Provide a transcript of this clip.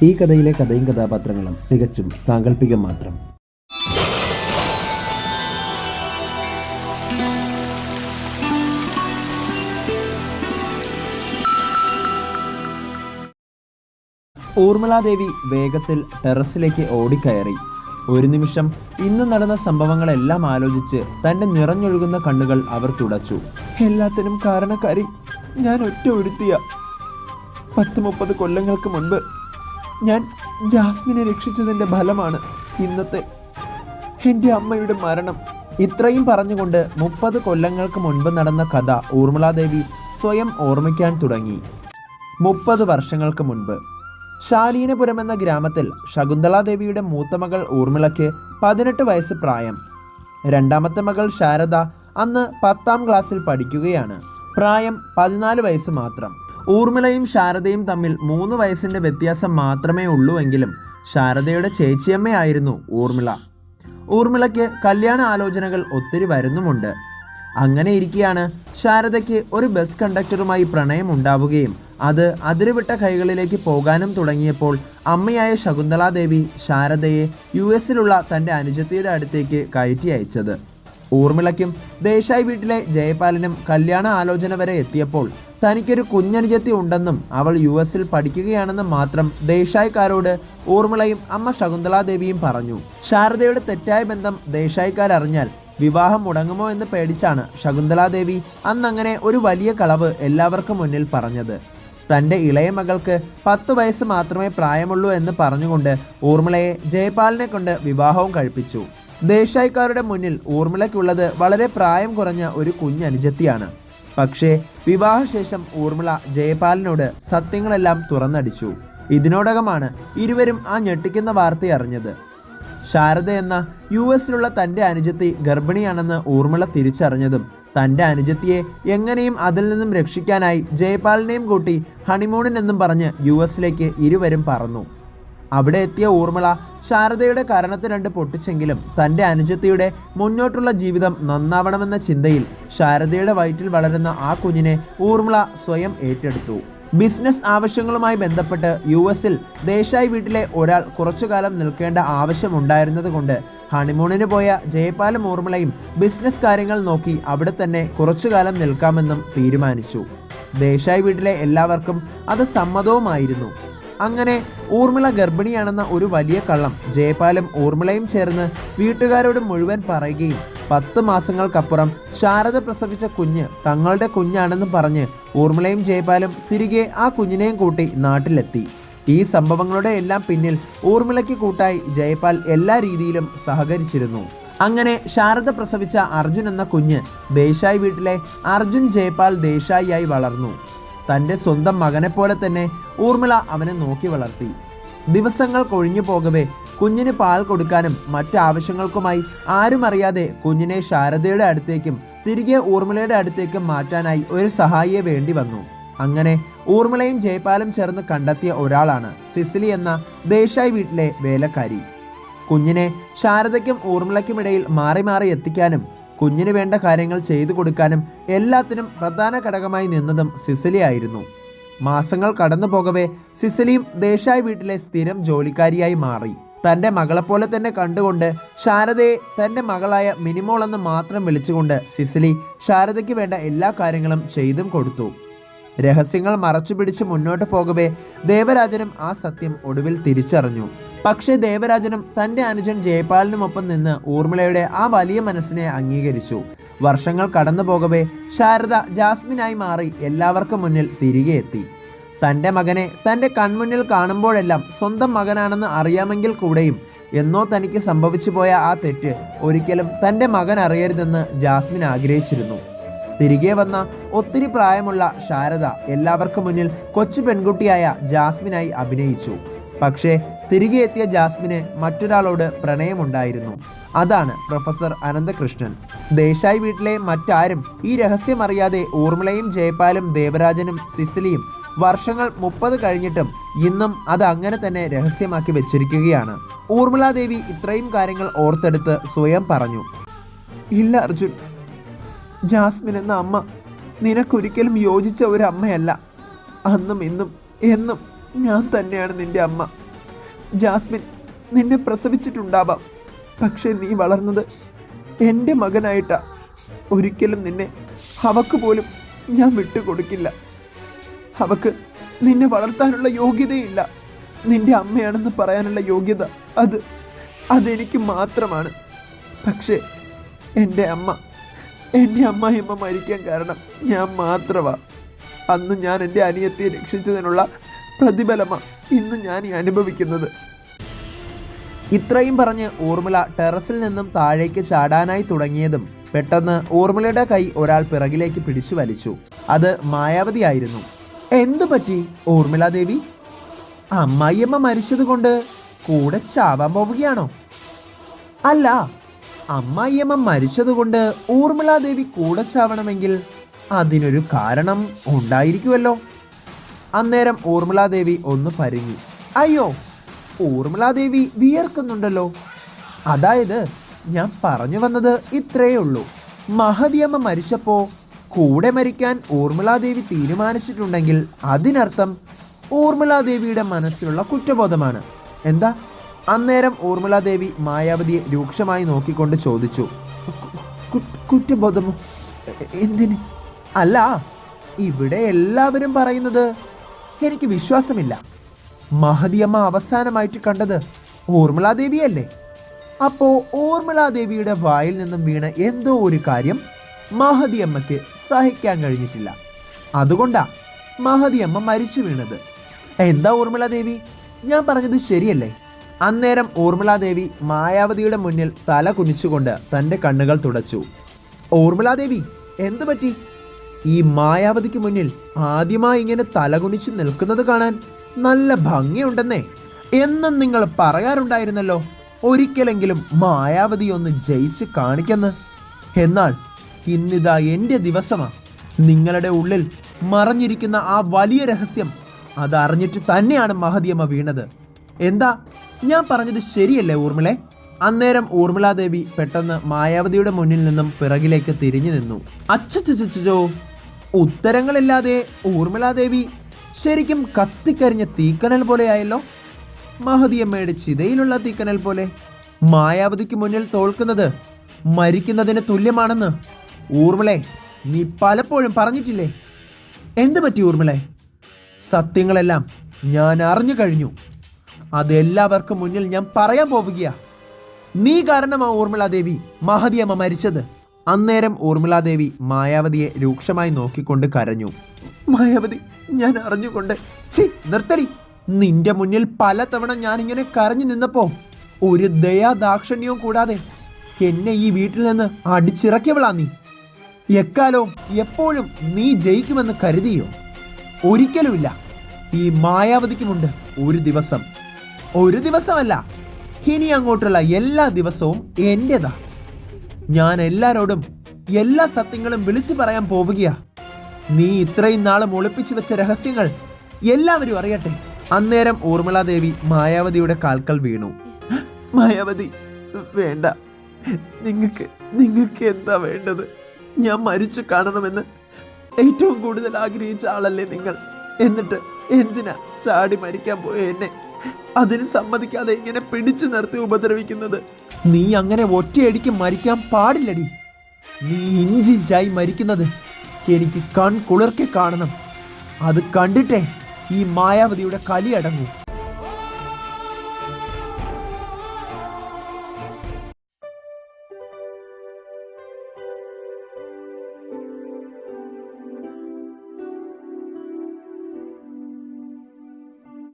ഈ കഥയിലെ കഥയും കഥാപാത്രങ്ങളും തികച്ചും സാങ്കല്പികം മാത്രം. ഊർമിളാദേവി വേഗത്തിൽ ടെറസിലേക്ക് ഓടിക്കയറി. ഒരു നിമിഷം ഇന്ന് നടന്ന സംഭവങ്ങളെല്ലാം ആലോചിച്ച് തൻ്റെ നിറഞ്ഞൊഴുകുന്ന കണ്ണുകൾ അവർ തുടച്ചു. എല്ലാത്തിനും കാരണക്കാരി ഞാൻ ഒറ്റ ഒരുത്തിയ. 10-30 കൊല്ലങ്ങൾക്ക് മുൻപ് ഞാൻ ജാസ്മിനെ രക്ഷിച്ചതിൻ്റെ ഫലമാണ് ഇന്നത്തെ എൻ്റെ അമ്മയുടെ മരണം. ഇത്രയും പറഞ്ഞുകൊണ്ട് 30 കൊല്ലങ്ങൾക്ക് മുൻപ് നടന്ന കഥ ഊർമിളാദേവി സ്വയം ഓർമ്മിക്കാൻ തുടങ്ങി. 30 വർഷങ്ങൾക്ക് മുൻപ് ശാലീനപുരം എന്ന ഗ്രാമത്തിൽ ശകുന്തളാദേവിയുടെ മൂത്ത മകൾ ഊർമിളയ്ക്ക് 18 വയസ്സ് പ്രായം. രണ്ടാമത്തെ മകൾ ശാരദ അന്ന് 10ാം ക്ലാസ്സിൽ പഠിക്കുകയാണ്. പ്രായം 14 വയസ്സ് മാത്രം. ഊർമിളയും ശാരദയും തമ്മിൽ 3 വയസ്സിൻ്റെ വ്യത്യാസം മാത്രമേ ഉള്ളൂവെങ്കിലും ശാരദയുടെ ചേച്ചിയമ്മയായിരുന്നു ഊർമിള. ഊർമിളയ്ക്ക് കല്യാണ ആലോചനകൾ ഒത്തിരി വരുന്നുമുണ്ട്. അങ്ങനെ ഇരിക്കെയാണ് ശാരദയ്ക്ക് ഒരു ബസ് കണ്ടക്ടറുമായി പ്രണയം ഉണ്ടാവുകയും അത് അതിരുവിട്ട കൈകളിലേക്ക് പോകാനും തുടങ്ങിയപ്പോൾ അമ്മയായ ശകുന്തളാദേവി ശാരദയെ US-ലുള്ള തൻ്റെ അനുജത്തിയുടെ അടുത്തേക്ക് കയറ്റി അയച്ചത്. ഊർമിളയ്ക്കും ദേശായി വീട്ടിലെ ജയപാലനും കല്യാണ ആലോചന വരെ എത്തിയപ്പോൾ തനിക്കൊരു കുഞ്ഞനുജത്തി ഉണ്ടെന്നും അവൾ US-ൽ പഠിക്കുകയാണെന്നും മാത്രം ദേശായിക്കാരോട് ഊർമിളയും അമ്മ ശകുന്തളാദേവിയും പറഞ്ഞു. ശാരദയുടെ തെറ്റായ ബന്ധം ദേശായിക്കാരറിഞ്ഞാൽ വിവാഹം മുടങ്ങുമോ എന്ന് പേടിച്ചാണ് ശകുന്തളാദേവി അന്നങ്ങനെ ഒരു വലിയ കളവ് എല്ലാവർക്കും മുന്നിൽ പറഞ്ഞത്. തൻ്റെ ഇളയ മകൾക്ക് 10 വയസ്സ് മാത്രമേ പ്രായമുള്ളൂ എന്ന് പറഞ്ഞുകൊണ്ട് ഊർമിളയെ ജയപാലിനെ കൊണ്ട് വിവാഹവും കഴിപ്പിച്ചു. ദേശായിക്കാരുടെ മുന്നിൽ ഊർമിളയ്ക്കുള്ളത് വളരെ പ്രായം കുറഞ്ഞ ഒരു കുഞ്ഞനുജത്തിയാണ്. പക്ഷേ വിവാഹശേഷം ഊർമിള ജയപാലിനോട് സത്യങ്ങളെല്ലാം തുറന്നടിച്ചു. ഇതിനോടകമാണ് ഇരുവരും ആ ഞെട്ടിക്കുന്ന വാർത്ത അറിഞ്ഞത്. ശാരദ എന്ന US-ലുള്ള തൻ്റെ അനുജത്തി ഗർഭിണിയാണെന്ന് ഊർമിള തിരിച്ചറിഞ്ഞതും തൻ്റെ അനുജത്തിയെ എങ്ങനെയും അതിൽ നിന്നും രക്ഷിക്കാനായി ജയപാലിനെയും കൂട്ടി ഹണിമൂണിനെന്നും പറഞ്ഞ് US-ലേക്ക് ഇരുവരും പറന്നു. അവിടെ എത്തിയ ഊർമിള ശാരദയുടെ കരണത്ത് 2 പൊട്ടിച്ചെങ്കിലും തൻ്റെ അനുജത്തിയുടെ മുന്നോട്ടുള്ള ജീവിതം നന്നാവണമെന്ന ചിന്തയിൽ ശാരദയുടെ വയറ്റിൽ വളരുന്ന ആ കുഞ്ഞിനെ ഊർമിള സ്വയം ഏറ്റെടുത്തു. ബിസിനസ് ആവശ്യങ്ങളുമായി ബന്ധപ്പെട്ട് US-ൽ ദേശായി വീട്ടിലെ ഒരാൾ കുറച്ചുകാലം നിൽക്കേണ്ട ആവശ്യമുണ്ടായിരുന്നത് കൊണ്ട് ഹണിമൂണിന് പോയ ജയപാലും ഊർമിളയും ബിസിനസ് കാര്യങ്ങൾ നോക്കി അവിടെ തന്നെ കുറച്ചുകാലം നിൽക്കാമെന്നും തീരുമാനിച്ചു. ദേശായി വീട്ടിലെ എല്ലാവർക്കും അത് സമ്മതവുമായിരുന്നു. അങ്ങനെ ഊർമിള ഗർഭിണിയാണെന്ന ഒരു വലിയ കള്ളം ജയപാലും ഊർമിളയും ചേർന്ന് വീട്ടുകാരോട് മുഴുവൻ പറയുകയും 10 മാസങ്ങൾക്കപ്പുറം ശാരദ പ്രസവിച്ച കുഞ്ഞ് തങ്ങളുടെ കുഞ്ഞാണെന്ന് പറഞ്ഞ് ഊർമിളയും ജയപാലും തിരികെ ആ കുഞ്ഞിനെയും കൂട്ടി നാട്ടിലെത്തി. ഈ സംഭവങ്ങളുടെ എല്ലാം പിന്നിൽ ഊർമിളയ്ക്ക് കൂട്ടായി ജയപാൽ എല്ലാ രീതിയിലും സഹകരിച്ചിരുന്നു. അങ്ങനെ ശാരദ പ്രസവിച്ച അർജുൻ എന്ന കുഞ്ഞ് ദേശായി വീട്ടിലെ അർജുൻ ജയപാൽ ദേശായിയായി വളർന്നു. തൻ്റെ സ്വന്തം മകനെപ്പോലെ തന്നെ ഊർമിള അവനെ നോക്കി വളർത്തി. ദിവസങ്ങൾ കൊഴിഞ്ഞു പോകവേ കുഞ്ഞിന് പാൽ കൊടുക്കാനും മറ്റാവശ്യങ്ങൾക്കുമായി ആരും അറിയാതെ കുഞ്ഞിനെ ശാരദയുടെ അടുത്തേക്കും തിരികെ ഊർമിളയുടെ അടുത്തേക്കും മാറ്റാനായി ഒരു സഹായിയെ വേണ്ടി വന്നു. അങ്ങനെ ഊർമിളയും ജയപാലും ചേർന്ന് കണ്ടെത്തിയ ഒരാളാണ് സിസിലി എന്ന ദേശായി വീട്ടിലെ വേലക്കാരി. കുഞ്ഞിനെ ശാരദയ്ക്കും ഊർമിളയ്ക്കുമിടയിൽ മാറി മാറി എത്തിക്കാനും കുഞ്ഞിന് വേണ്ട കാര്യങ്ങൾ ചെയ്തു കൊടുക്കാനും എല്ലാത്തിനും പ്രധാന ഘടകമായി നിന്നതും സിസിലി ആയിരുന്നു. മാസങ്ങൾ കടന്നു പോകവേ സിസിലിയും ദേശായി വീട്ടിലെ സ്ഥിരം ജോലിക്കാരിയായി മാറി. തൻ്റെ മകളെപ്പോലെ തന്നെ കണ്ടുകൊണ്ട് ശാരദയെ തൻ്റെ മകളായ മിനിമോൾ എന്ന് മാത്രം വിളിച്ചുകൊണ്ട് സിസിലി ശാരദയ്ക്ക് വേണ്ട എല്ലാ കാര്യങ്ങളും ചെയ്തും കൊടുത്തു. രഹസ്യങ്ങൾ മറച്ചു പിടിച്ച് മുന്നോട്ട് പോകവേ ദേവരാജനും ആ സത്യം ഒടുവിൽ തിരിച്ചറിഞ്ഞു. പക്ഷേ ദേവരാജനും തൻ്റെ അനുജൻ ജയപാലിനുമൊപ്പം നിന്ന് ഊർമിളയുടെ ആ വലിയ മനസ്സിനെ അംഗീകരിച്ചു. വർഷങ്ങൾ കടന്നു പോകവേ ശാരദ ജാസ്മിനായി മാറി എല്ലാവർക്കും മുന്നിൽ തിരികെ എത്തി. തൻ്റെ മകനെ തൻ്റെ കൺമുന്നിൽ കാണുമ്പോഴെല്ലാം സ്വന്തം മകനാണെന്ന് അറിയാമെങ്കിൽ കൂടെയും എന്നോ തനിക്ക് സംഭവിച്ചു പോയ ആ തെറ്റ് ഒരിക്കലും തൻ്റെ മകൻ അറിയരുതെന്ന് ജാസ്മിൻ ആഗ്രഹിച്ചിരുന്നു. തിരികെ വന്ന ഒത്തിരി പ്രായമുള്ള ശാരദ എല്ലാവർക്കും മുന്നിൽ കൊച്ചു പെൺകുട്ടിയായ ജാസ്മിനായി അഭിനയിച്ചു. പക്ഷേ തിരികെ എത്തിയ ജാസ്മിന് മറ്റൊരാളോട് പ്രണയമുണ്ടായിരുന്നു. അതാണ് പ്രൊഫസർ അനന്തകൃഷ്ണൻ. ദേശായി വീട്ടിലെ മറ്റാരും ഈ രഹസ്യം അറിയാതെ ഊർമിളയും ജയപാലും ദേവരാജനും സിസിലിയും വർഷങ്ങൾ 30 കഴിഞ്ഞിട്ടും ഇന്നും അത് അങ്ങനെ തന്നെ രഹസ്യമാക്കി വെച്ചിരിക്കുകയാണ്. ഊർമിളാദേവി ഇത്രയും കാര്യങ്ങൾ ഓർത്തെടുത്ത് സ്വയം പറഞ്ഞു, ഇല്ല അർജുൻ, ജാസ്മിൻ എന്ന അമ്മ നിനക്കൊരിക്കലും യോജിച്ച ഒരു അമ്മയല്ല. അന്നും ഇന്നും എന്നും ഞാൻ തന്നെയാണ് നിന്റെ അമ്മ. ജാസ്മിൻ നിന്നെ പ്രസവിച്ചിട്ടുണ്ടാവാം, പക്ഷെ നീ വളർന്നത് എൻ്റെ മകനായിട്ടാ. ഒരിക്കലും നിന്നെ അവക്ക് പോലും ഞാൻ വിട്ടുകൊടുക്കില്ല. അവക്ക് നിന്നെ വളർത്താനുള്ള യോഗ്യതയില്ല. നിന്റെ അമ്മയാണെന്ന് പറയാനുള്ള യോഗ്യത അതെനിക്ക് മാത്രമാണ്. പക്ഷേ എൻ്റെ അമ്മായിയമ്മ മരിക്കാൻ കാരണം ഞാൻ മാത്രമാണ്. അന്ന് ഞാൻ എൻ്റെ അനിയത്തിയെ രക്ഷിച്ചതിനുള്ള പ്രതിഫലമാണ് ഇന്ന് ഞാൻ ഈ അനുഭവിക്കുന്നത്. ഇത്രയും പറഞ്ഞ് ഊർമിള ടെറസിൽ നിന്നും താഴേക്ക് ചാടാനായി തുടങ്ങിയതും പെട്ടെന്ന് ഊർമിളയുടെ കൈ ഒരാൾ പിറകിലേക്ക് പിടിച്ചു വലിച്ചു. അത് മായാവതിയായിരുന്നു. എന്തു പറ്റി ഊർമിള ദേവി? അമ്മായിയമ്മ മരിച്ചതുകൊണ്ട് കൂടെ ചാവാൻ പോവുകയാണോ? അല്ല, അമ്മായിയമ്മ മരിച്ചതുകൊണ്ട് ഊർമിള ദേവി കൂടെ ചാവണമെങ്കിൽ അതിനൊരു കാരണം ഉണ്ടായിരിക്കുമല്ലോ. അന്നേരം ഊർമിള ദേവി ഒന്ന് പരുങ്ങി. അയ്യോ, ഊർമിള ദേവി വിയർക്കുന്നുണ്ടല്ലോ. അതായത് ഞാൻ പറഞ്ഞു വന്നത് ഇത്രയേ ഉള്ളൂ. മഹതിയമ്മ മരിച്ചപ്പോ കൂടെ മരിക്കാൻ ഊർമിള ദേവി തീരുമാനിച്ചിട്ടുണ്ടെങ്കിൽ അതിനർത്ഥം ഊർമിള ദേവിയുടെ മനസ്സിലുള്ള കുറ്റബോധമാണ്. എന്താ? അന്നേരം ഊർമിള ദേവി മായാവതിയെ രൂക്ഷമായി നോക്കിക്കൊണ്ട് ചോദിച്ചു. കുറ്റബോധമോ? എന്തിന്? അല്ല, ഇവിടെ എല്ലാവരും പറയുന്നത് എനിക്ക് വിശ്വാസമില്ല. മഹതിയമ്മ അവസാനമായിട്ട് കണ്ടത് ഊർമിള ദേവിയല്ലേ? അപ്പോ ഊർമിള ദേവിയുടെ വായിൽ നിന്നും വീണ എന്തോ ഒരു കാര്യം മഹതിയമ്മയ്ക്ക് സഹിക്കാൻ കഴിഞ്ഞിട്ടില്ല. അതുകൊണ്ടാ മഹതിയമ്മ മരിച്ചു വീണത്. എന്താ ഊർമിള ദേവി, ഞാൻ പറഞ്ഞത് ശരിയല്ലേ? അന്നേരം ഊർമിള ദേവി മായാവതിയുടെ മുന്നിൽ തല കുനിച്ചുകൊണ്ട് തൻ്റെ കണ്ണുകൾ തുടച്ചു. ഊർമിള ദേവി, എന്തു പറ്റി? ഈ മായാവതിക്ക് മുന്നിൽ ആദ്യമായി ഇങ്ങനെ തലകുനിച്ച് നിൽക്കുന്നത് കാണാൻ നല്ല ഭംഗിയുണ്ടെന്നേ എന്നും നിങ്ങൾ പറയാറുണ്ടായിരുന്നല്ലോ. ഒരിക്കലെങ്കിലും മായാവതി ഒന്ന് ജയിച്ച് കാണിക്കെന്ന്. എന്നാൽ ഇന്നിതാ എൻ്റെ ദിവസമാണ്. നിങ്ങളുടെ ഉള്ളിൽ മറഞ്ഞിരിക്കുന്ന ആ വലിയ രഹസ്യം അതറിഞ്ഞിട്ട് തന്നെയാണ് മഹതിയമ്മ വീണത്. എന്താ ഞാൻ പറഞ്ഞത് ശരിയല്ലേ ഊർമിളെ? അന്നേരം ഊർമിള ദേവി പെട്ടെന്ന് മായാവതിയുടെ മുന്നിൽ നിന്നും പിറകിലേക്ക് തിരിഞ്ഞു നിന്നു. അച്ചച്ചോ, ഉത്തരങ്ങളില്ലാതെ ഊർമിള ദേവി ശരിക്കും കത്തിക്കരിഞ്ഞ തീക്കനൽ പോലെയായല്ലോ. മഹതിയമ്മയുടെ ചിതയിലുള്ള തീക്കനൽ പോലെ. മായാവതിക്ക് മുന്നിൽ തോൽക്കുന്നത് മരിക്കുന്നതിന് തുല്യമാണെന്ന് ഊർമിളെ നീ പലപ്പോഴും പറഞ്ഞിട്ടില്ലേ? എന്തു പറ്റി ഊർമിളെ? സത്യങ്ങളെല്ലാം ഞാൻ അറിഞ്ഞു കഴിഞ്ഞു. അതെല്ലാവർക്കും മുന്നിൽ ഞാൻ പറയാൻ പോവുകയാ. നീ കാരണമാ ഊർമിള ദേവി മഹതിയമ്മ മരിച്ചത്. അന്നേരം ഊർമിള ദേവി മായാവതിയെ രൂക്ഷമായി നോക്കിക്കൊണ്ട് കരഞ്ഞു. മായാവതി, ഞാൻ അറിഞ്ഞുകൊണ്ട്. നിർത്തടി. നിന്റെ മുന്നിൽ പലതവണ ഞാനിങ്ങനെ കരഞ്ഞു നിന്നപ്പോ ഒരു ദയാദാക്ഷിണ്യവും കൂടാതെ എന്നെ ഈ വീട്ടിൽ നിന്ന് അടിച്ചിറക്കിയവളാ നീ. എക്കാലവും എപ്പോഴും നീ ജയിക്കുമെന്ന് കരുതിയോ? ഒരിക്കലുമില്ല. ഈ മായാവതിക്കുമുണ്ട് ഒരു ദിവസം. ഒരു ദിവസമല്ല, ഇനി അങ്ങോട്ടുള്ള എല്ലാ ദിവസവും എന്റേതാ. ഞാൻ എല്ലാരോടും എല്ലാ സത്യങ്ങളും വിളിച്ചു പറയാൻ പോവുകയാ. നീ ഇത്രയും നാളും ഒളിപ്പിച്ചു വെച്ച രഹസ്യങ്ങൾ എല്ലാവരും അറിയട്ടെ. അന്നേരം ഊർമിള ദേവി മായാവതിയുടെ കാൽക്കൽ വീണു. മായാവതി, വേണ്ട. നിങ്ങൾക്ക് എന്താ വേണ്ടത്? ഞാൻ മരിച്ചു കാണണമെന്ന് ഏറ്റവും കൂടുതൽ ആഗ്രഹിച്ച ആളല്ലേ നിങ്ങൾ. എന്നിട്ട് എന്തിനാ ചാടി മരിക്കാൻ പോയ എന്നെ അതിന് സമ്മതിക്കാതെ ഇങ്ങനെ പിടിച്ചു നിർത്തി ഉപദ്രവിക്കുന്നത്? നീ അങ്ങനെ ഒറ്റയടിക്ക് മരിക്കാൻ പാടില്ലടി. നീ ഇഞ്ചിഞ്ചായി മരിക്കുന്നത് എനിക്ക് കൺകുളിർക്കെ കാണണം. അത് കണ്ടിട്ടേ ഈ മായാവതിയുടെ കലി അടങ്ങൂ.